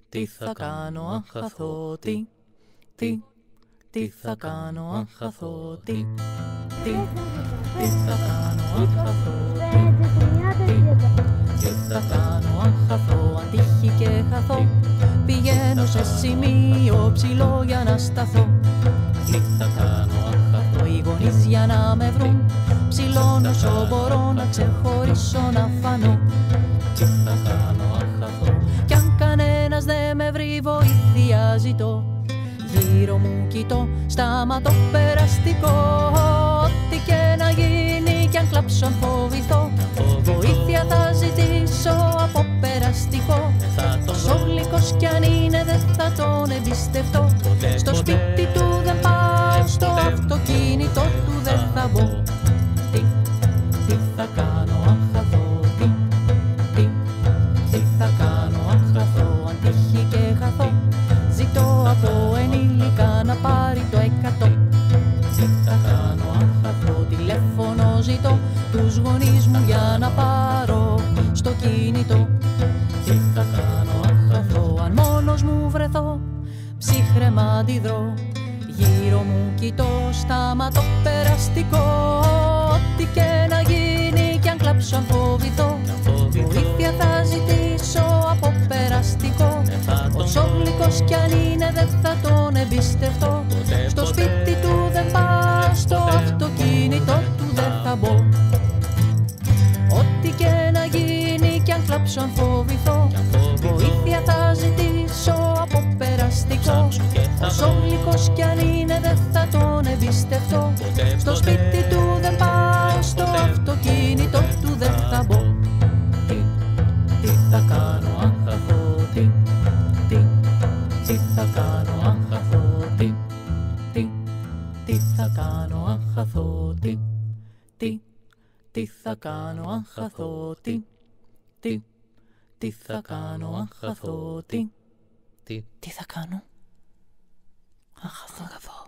Τι θα κάνω αν χαθώ, τι θα κάνω αν χαθώ, τι θα κάνω αν χαθώ, τι θα κάνω αν χαθώ, αν τύχει και χαθώ, πηγαίνω σε σημείο ψηλό για να σταθώ. Τι θα κάνω αν χαθώ, οι γονείς για να με βρουν, ψηλώνω όσο μπορώ να ξεχωρίσω να φανώ. Τι θα κάνω αν χαθώ, κι αν κανένας δεν με βρει βοήθεια ζητώ. Γύρω μου κοιτώ, σταματώ περαστικό. Ό,τι και να γίνει κι αν κλάψω αν φοβηθώ, βοήθεια θα ζητήσω από περαστικό. Τόσο γλυκός κι αν είναι δεν θα τον εμπιστευτώ. Στο σπίτι του δεν πάω, στο αυτοκίνητο του δεν θα μπω. Τι θα κάνω αν χαθώ, τι θα κάνω αν χαθώ, αν τύχει και χαθώ, ζητώ από ενήλικα να πάρει το 100. Τι θα κάνω αν χαθώ, τηλέφωνο ζητώ τους γονείς μου για να πάρω στο κινητό. Τι θα κάνω αν χαθώ, αν μόνος μου βρεθώ, ψύχρεμα αντιδρώ. Γύρω μου κοιτώ, σταματώ περαστικό. Ό,τι και να γίνει κι αν κλάψω αν φοβηθώ, βοήθεια θα ζητήσω από περαστικό. Όσο γλυκός κι αν είναι δεν θα τον εμπιστευτώ. Στο σπίτι του δεν πάω, στο αυτοκίνητο του δεν θα μπω. Ό,τι και να γίνει κι αν κλάψω αν φοβηθώ, βοήθεια θα ζητήσω από περαστικό. Όσο γλυκός κι αν είναι δεν θα τον εμπιστευτώ. Στο σπίτι του δεν πάω, στο αυτοκίνητο του δεν θα μπω. Τι θα κάνω αν χαθώ, τι θα κάνω αν χαθώ, τι θα κάνω αν χαθώ, τι θα κάνω αν χαθώ, τι θα κάνω αν χαθώ, τι θα κάνω αν χαθώ.